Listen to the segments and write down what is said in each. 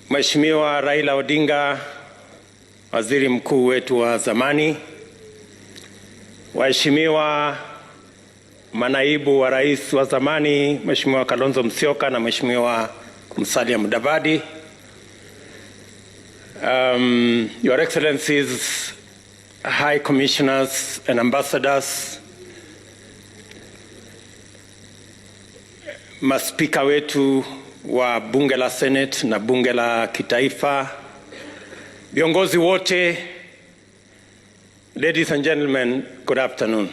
Mheshimiwa Raila Odinga, waziri mkuu wetu wa zamani, waheshimiwa manaibu wa rais wa zamani, Mheshimiwa Kalonzo Musyoka na Mheshimiwa Musalia Mudavadi, Your Excellencies, High Commissioners and Ambassadors, maspika wetu wa bunge la Senate na bunge la kitaifa, viongozi wote, ladies and gentlemen, good afternoon.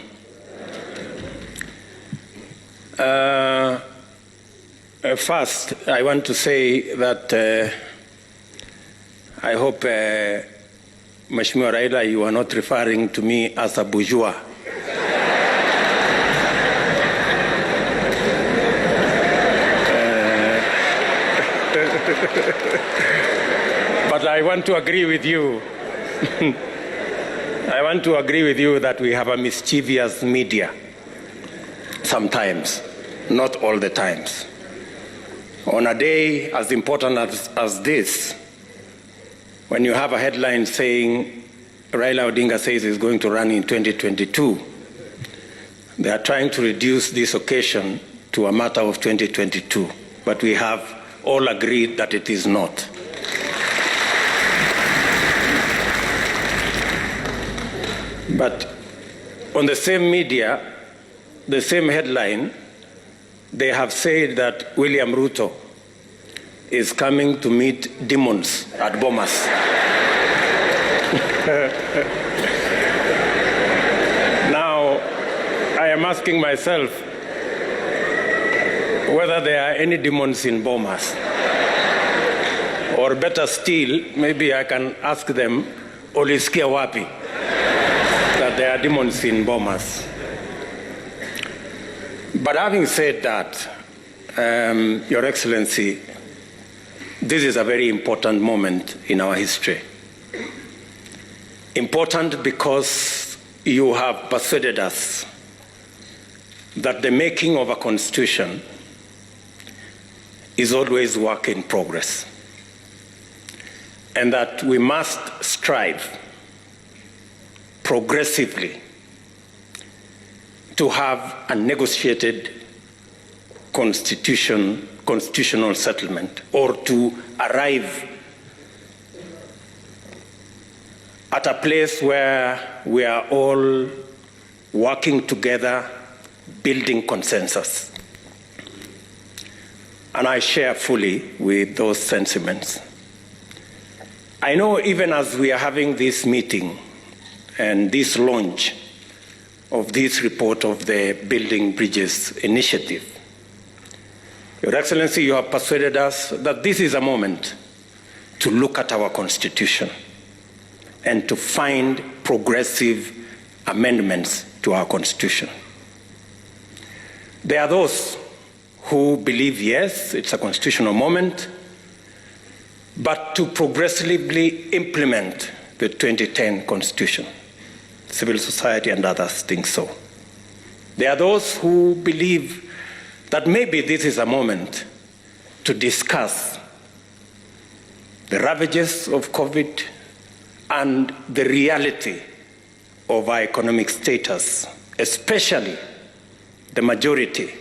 First, I want to say that I hope, Mheshimiwa Raila, you are not referring to me as a bourgeois. But I want to agree with you. I want to agree with you that we have a mischievous media sometimes, not all the times. On a day as important as this, when you have a headline saying Raila Odinga says he's going to run in 2022, they are trying to reduce this occasion to a matter of 2022, but we have all agreed that it is not. But on the same media, the same headline, they have said that William Ruto is coming to meet demons at Bomas. Now, I am asking myself whether there are any demons in Bomas. Or better still, maybe I can ask them, Olisikia wapi, that there are demons in Bomas. But having said that, Your Excellency, this is a very important moment in our history. Important because you have persuaded us that the making of a constitution is always work in progress, and that we must strive progressively to have a negotiated constitutional settlement, or to arrive at a place where we are all working together, building consensus. And I share fully with those sentiments. I know even as we are having this meeting and this launch of this report of the Building Bridges initiative, Your Excellency, you have persuaded us that this is a moment to look at our Constitution and to find progressive amendments to our Constitution. There are those who believe, yes, it's a constitutional moment, but to progressively implement the 2010 Constitution. Civil society and others think so. There are those who believe that maybe this is a moment to discuss the ravages of COVID and the reality of our economic status, especially the majority,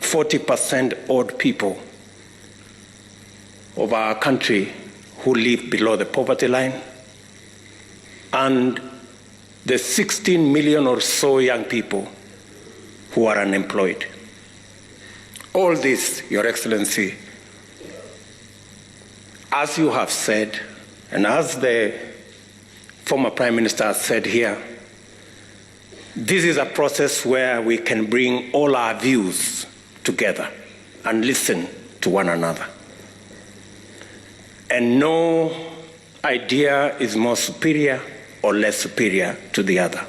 40% odd people of our country who live below the poverty line, and the 16 million or so young people who are unemployed. All this, Your Excellency, as you have said, and as the former Prime Minister has said here, this is a process where we can bring all our views together and listen to one another. And no idea is more superior or less superior to the other.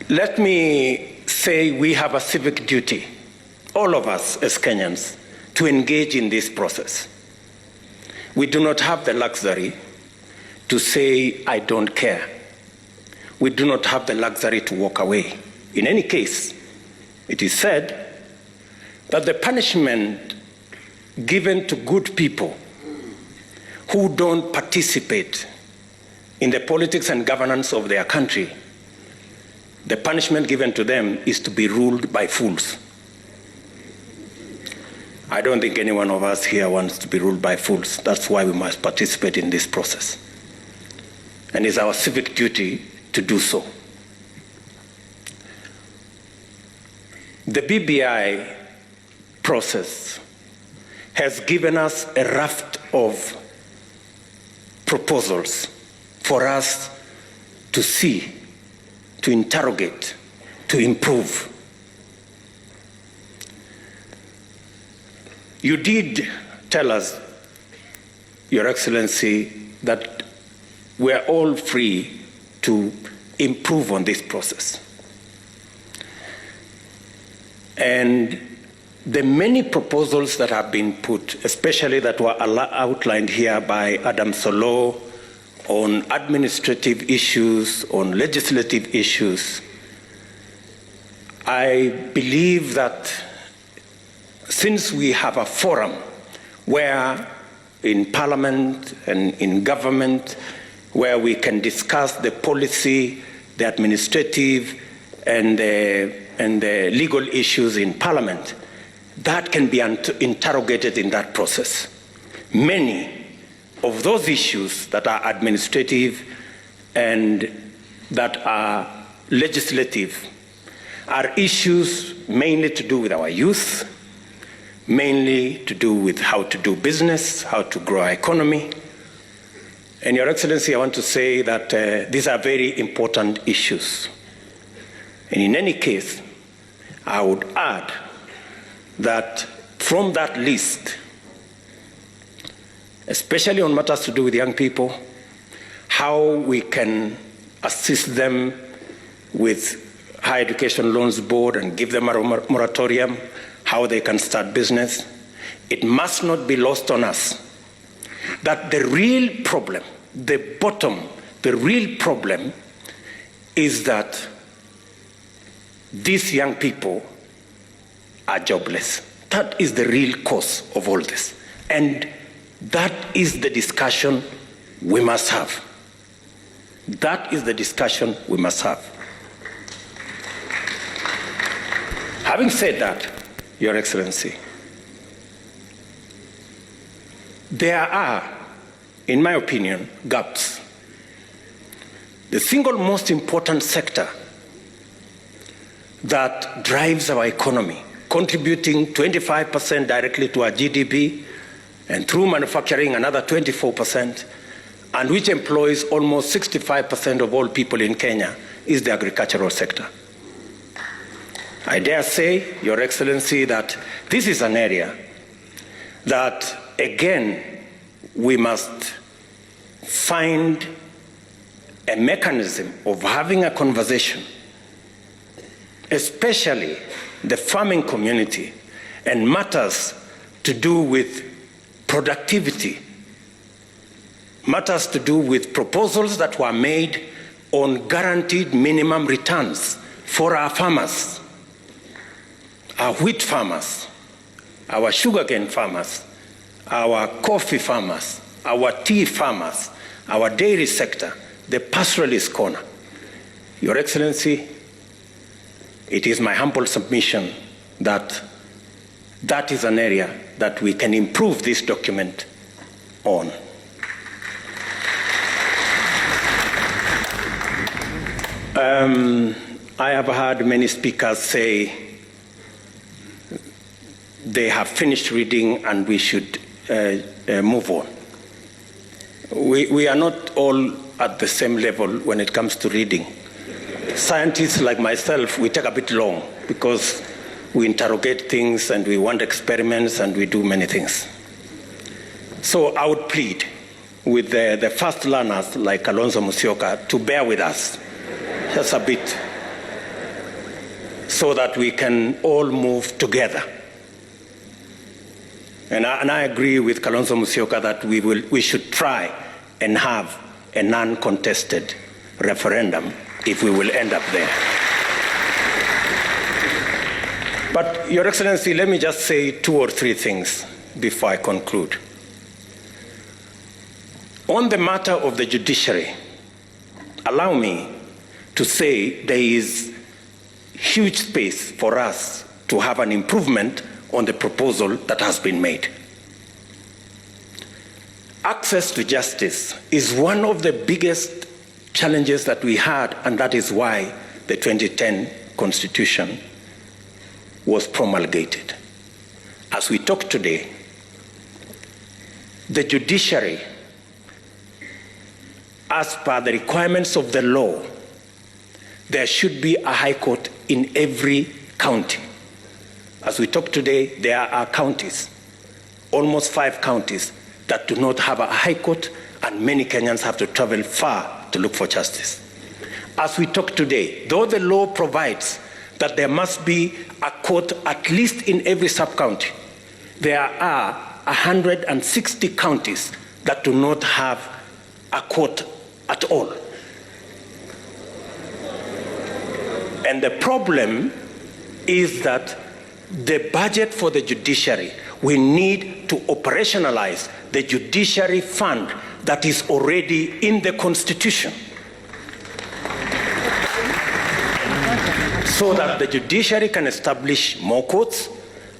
Let me say we have a civic duty, all of us as Kenyans, to engage in this process. We do not have the luxury to say, I don't care. We do not have the luxury to walk away. In any case, it is said that the punishment given to good people who don't participate in the politics and governance of their country, the punishment given to them is to be ruled by fools. I don't think any one of us here wants to be ruled by fools. That's why we must participate in this process. And it's our civic duty to do so. The BBI process has given us a raft of proposals for us to see, to interrogate, to improve. You did tell us, Your Excellency, that we are all free to improve on this process. And the many proposals that have been put, especially that were outlined here by Adam Solo on administrative issues, on legislative issues, I believe that since we have a forum where in Parliament and in government, where we can discuss the policy, the administrative, and the legal issues in Parliament, that can be interrogated in that process. Many of those issues that are administrative and that are legislative are issues mainly to do with our youth, mainly to do with how to do business, how to grow our economy. And Your Excellency, I want to say that these are very important issues. And in any case, I would add that from that list, especially on matters to do with young people, how we can assist them with Higher Education Loans Board and give them a moratorium, how they can start business, it must not be lost on us that the real problem, the real problem is that these young people are jobless. That is the real cause of all this. And that is the discussion we must have. That is the discussion we must have. Having said that, Your Excellency, there are, in my opinion, gaps. The single most important sector that drives our economy, contributing 25% directly to our GDP, and through manufacturing another 24%, and which employs almost 65% of all people in Kenya, is the agricultural sector. I dare say, Your Excellency, that this is an area that, again, we must find a mechanism of having a conversation, especially the farming community, and matters to do with productivity, matters to do with proposals that were made on guaranteed minimum returns for our farmers, our wheat farmers, our sugarcane farmers, our coffee farmers, our tea farmers, our dairy sector, the pastoralist corner. Your Excellency, it is my humble submission that that is an area that we can improve this document on. I have heard many speakers say they have finished reading and we should move on. We are not all at the same level when it comes to reading. Scientists like myself, we take a bit long because we interrogate things and we want experiments and we do many things. So I would plead with the fast learners like Kalonzo Musyoka to bear with us just a bit so that we can all move together. And I agree with Kalonzo Musyoka that we should try and have a non-contested referendum if we will end up there. But, Your Excellency, let me just say 2 or 3 things before I conclude. On the matter of the judiciary, allow me to say there is huge space for us to have an improvement on the proposal that has been made. Access to justice is one of the biggest challenges that we had, and that is why the 2010 Constitution was promulgated. As we talk today, the judiciary, as per the requirements of the law, there should be a high court in every county. As we talk today, there are counties, almost 5 counties, that do not have a high court, and many Kenyans have to travel far to look for justice. As we talk today, though the law provides that there must be a court at least in every sub-county, there are 160 counties that do not have a court at all. And the problem is that the budget for the judiciary, we need to operationalize the judiciary fund that is already in the Constitution, so that the judiciary can establish more courts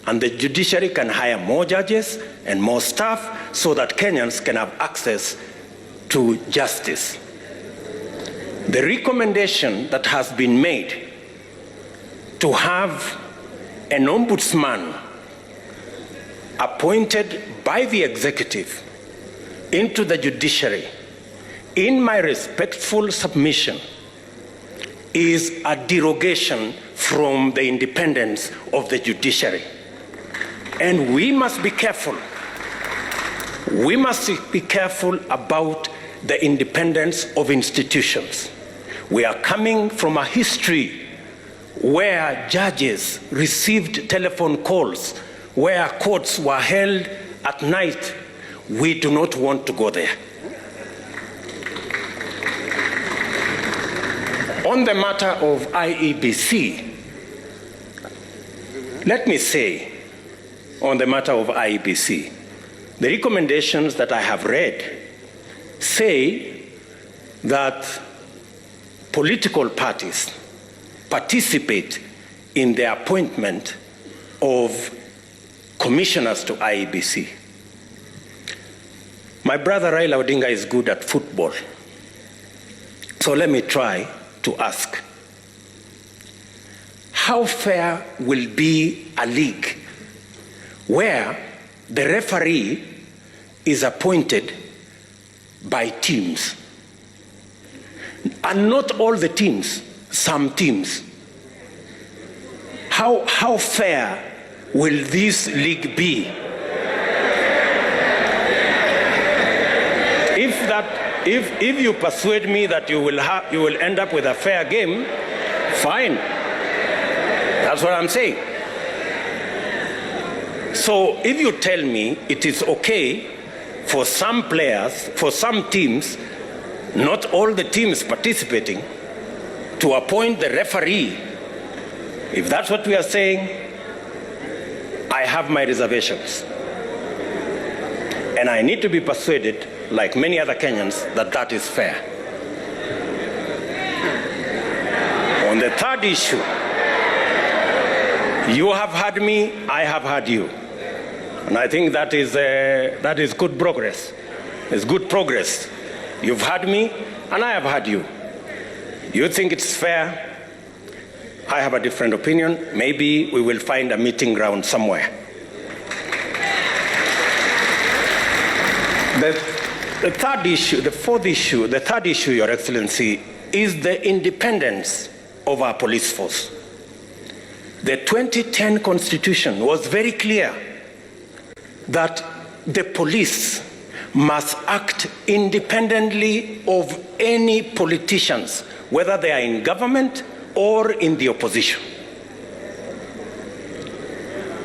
and the judiciary can hire more judges and more staff so that Kenyans can have access to justice. The recommendation that has been made to have an ombudsman appointed by the executive into the judiciary, in my respectful submission, is a derogation from the independence of the judiciary. And we must be careful. We must be careful about the independence of institutions. We are coming from a history where judges received telephone calls, where courts were held at night. We do not want to go there. On the matter of IEBC, let me say, on the matter of IEBC, the recommendations that I have read say that political parties participate in the appointment of commissioners to IEBC. My brother Raila Odinga is good at football, so let me try to ask, how fair will be a league where the referee is appointed by teams, and not all the teams, some teams? How fair will this league be? If you persuade me that you will end up with a fair game, fine. That's what I'm saying. So if you tell me it is okay for some players, for some teams, not all the teams participating, to appoint the referee, if that's what we are saying, I have my reservations. And I need to be persuaded, like many other Kenyans, that that is fair. On the third issue, you have heard me, I have heard you. And I think that is good progress. It's good progress. You've heard me, and I have heard you. You think it's fair? I have a different opinion. Maybe we will find a meeting ground somewhere. The third issue, the third issue, Your Excellency, is the independence of our police force. The 2010 Constitution was very clear that the police must act independently of any politicians, whether they are in government or in the opposition.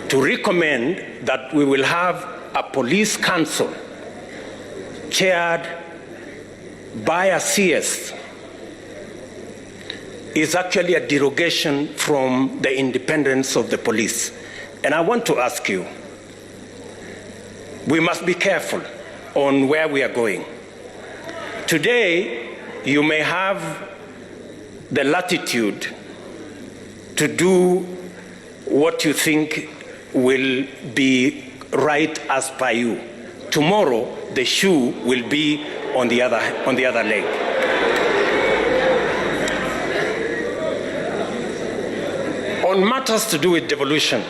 To recommend that we will have a police council chaired by a CS is actually a derogation from the independence of the police. And I want to ask you, we must be careful on where we are going. Today, you may have the latitude to do what you think will be right as per you. Tomorrow, the shoe will be on the other leg. On matters to do with devolution,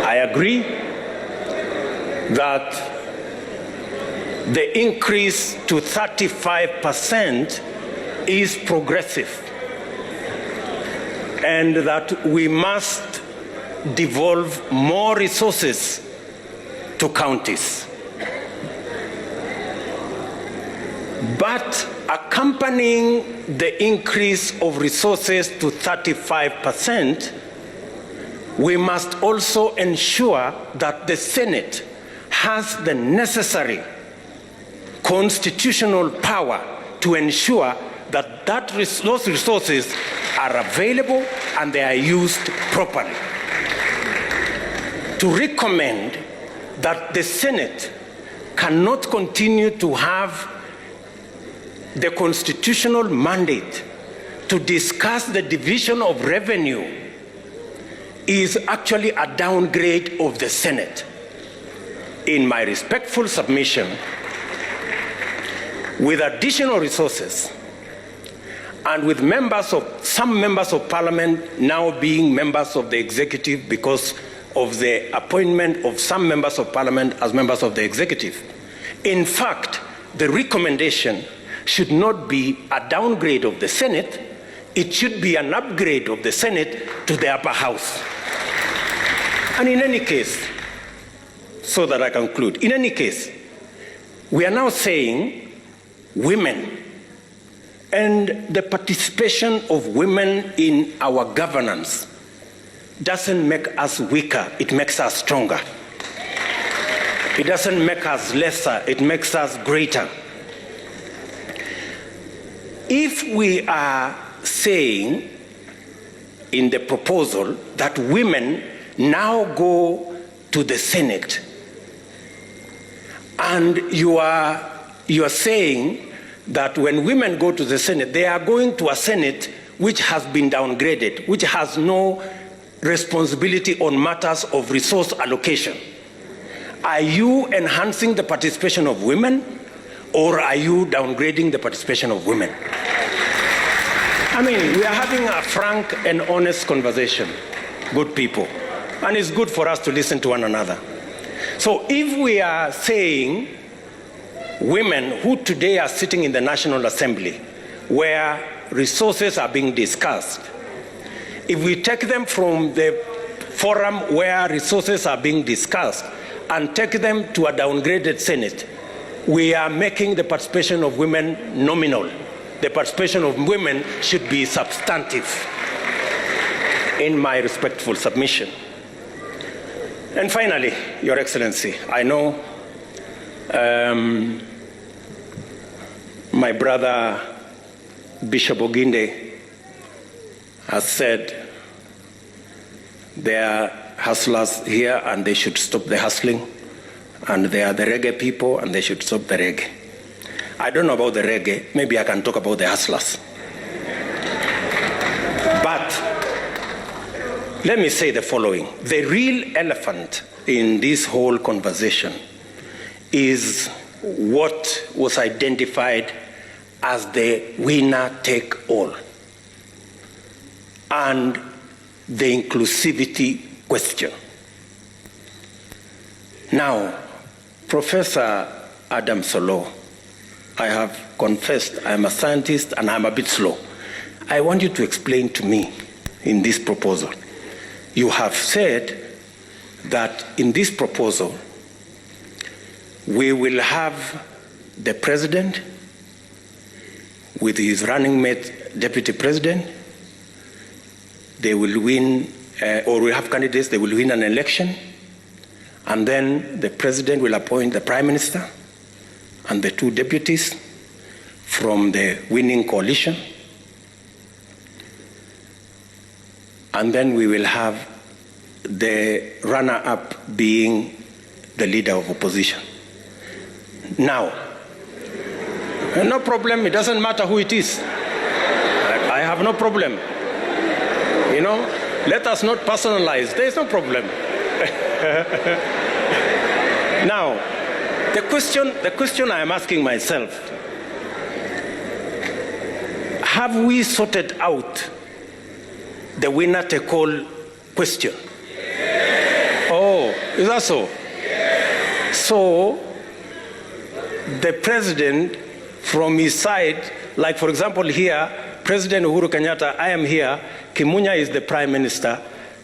I agree that the increase to 35% is progressive, and that we must devolve more resources to counties. But accompanying the increase of resources to 35%, we must also ensure that the Senate has the necessary constitutional power to ensure that those resources are available and they are used properly. To recommend that the Senate cannot continue to have the constitutional mandate to discuss the division of revenue is actually a downgrade of the Senate. In my respectful submission, with additional resources and with some members of parliament now being members of the executive because of the appointment of some members of parliament as members of the executive, in fact, the recommendation should not be a downgrade of the Senate, it should be an upgrade of the Senate to the upper house. And in any case, so that I conclude, in any case, we are now saying women and the participation of women in our governance doesn't make us weaker, it makes us stronger. It doesn't make us lesser, it makes us greater. If we are saying in the proposal that women now go to the Senate, and you are saying that when women go to the Senate, they are going to a Senate which has been downgraded, which has no responsibility on matters of resource allocation. Are you enhancing the participation of women, or are you downgrading the participation of women? I mean, we are having a frank and honest conversation, good people, and it's good for us to listen to one another. So if we are saying women who today are sitting in the National Assembly, where resources are being discussed, if we take them from the forum where resources are being discussed and take them to a downgraded Senate, we are making the participation of women nominal. The participation of women should be substantive, in my respectful submission. And finally, Your Excellency, I know my brother Bishop Oginde has said there are hustlers here and they should stop the hustling, and they are the reggae people and they should stop the reggae. I don't know about the reggae, maybe I can talk about the hustlers. But let me say the following. The real elephant in this whole conversation is what was identified as the winner take all and the inclusivity question. Now, Professor Adam Solo, I have confessed I'm a scientist and I'm a bit slow. I want you to explain to me in this proposal. You have said that in this proposal, we will have the president with his running mate, deputy president. They will win, or we have candidates, they will win an election, and then the president will appoint the prime minister and the two deputies from the winning coalition, and then we will have the runner-up being the leader of opposition. Now, no problem, it doesn't matter who it is. I have no problem. You know, let us not personalize, there is no problem. Now, the question I am asking myself, have we sorted out the winner take all question? Oh, is that so? So, the president from his side, like for example here, President Uhuru Kenyatta, I am here, Kimunya is the Prime Minister,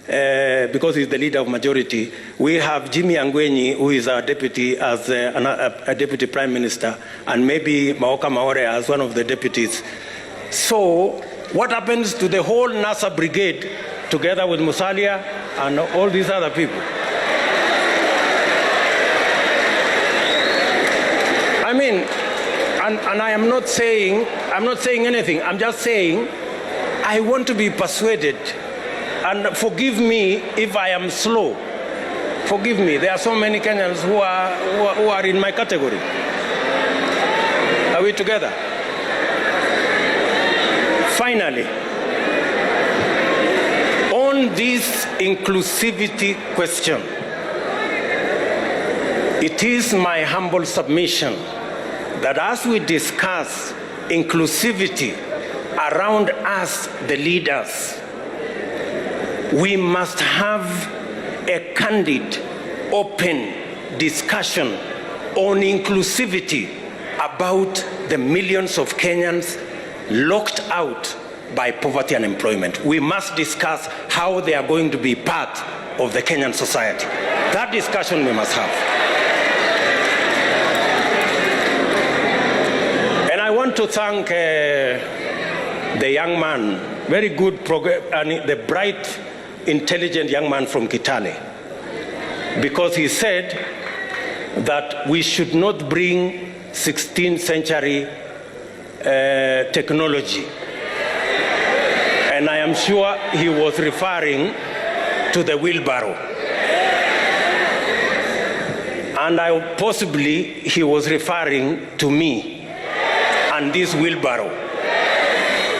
because he's the leader of majority. We have Jimmy Angwenyi, who is our deputy, as a deputy prime minister, and maybe Maoka Maore as one of the deputies. So what happens to the whole NASA brigade, together with Musalia and all these other people? I mean, and I am not saying anything. I'm just saying I want to be persuaded. And forgive me if I am slow. Forgive me. There are so many Kenyans who are in my category. Are we together? Finally, on this inclusivity question, it is my humble submission that as we discuss inclusivity around us, the leaders, we must have a candid, open discussion on inclusivity about the millions of Kenyans locked out by poverty and unemployment. We must discuss how they are going to be part of the Kenyan society. That discussion we must have. And I want to thank the young man, very good, and the bright, intelligent young man from Kitale, because he said that we should not bring 16th century technology. And I am sure he was referring to the wheelbarrow. And possibly he was referring to me and this wheelbarrow.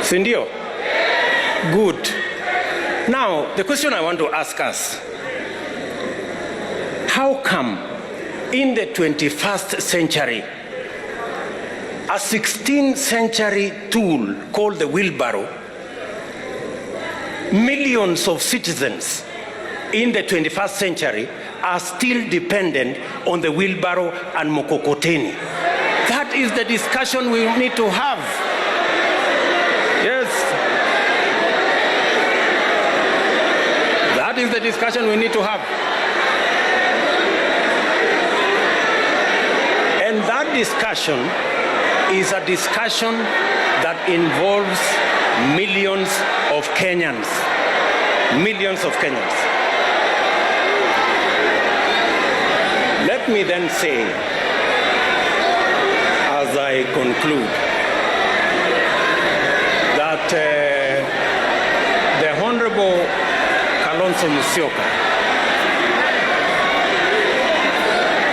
Sindio? Good. Now, the question I want to ask us, how come in the 21st century, a 16th century tool called the wheelbarrow, millions of citizens in the 21st century are still dependent on the wheelbarrow and mokokoteni? That is the discussion we need to have. Yes. That is the discussion we need to have. And that discussion is a discussion that involves millions of Kenyans. Millions of Kenyans. Let me then say, as I conclude, that the Honorable Kalonzo Musyoka,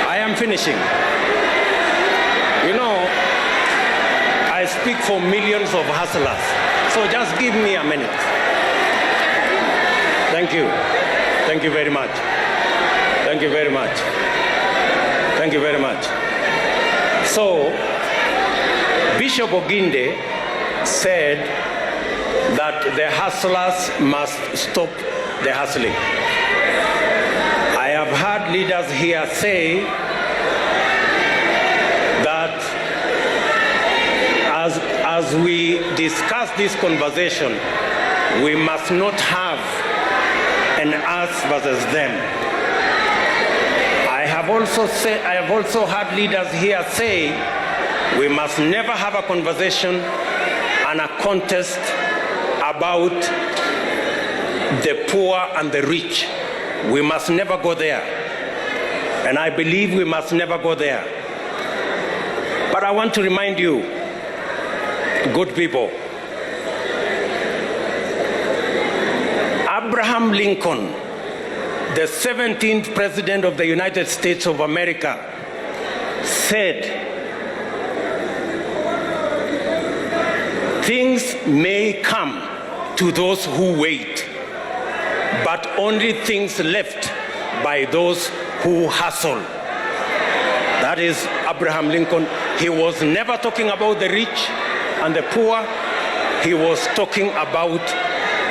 I am finishing. You know, I speak for millions of hustlers, so just give me a minute. Thank you. Thank you very much. Thank you very much. Thank you very much. So, Bishop Oginde said that the hustlers must stop the hustling. I have heard leaders here say that as we discuss this conversation, we must not have an us versus them. I have also heard leaders here say we must never have a conversation and a contest about the poor and the rich. We must never go there. And I believe we must never go there. But I want to remind you, good people, Abraham Lincoln, the 17th President of the United States of America, said, "Things may come to those who wait, but only things left by those who hustle." That is Abraham Lincoln. He was never talking about the rich and the poor. He was talking about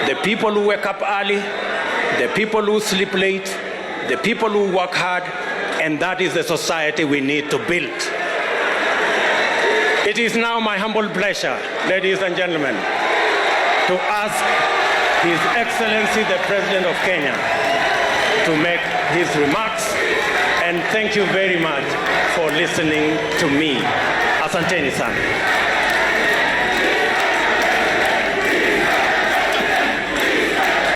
the people who wake up early, the people who sleep late, the people who work hard, and that is the society we need to build. It is now my humble pleasure, ladies and gentlemen, to ask His Excellency the President of Kenya to make his remarks, and thank you very much for listening to me. Asanteni sana.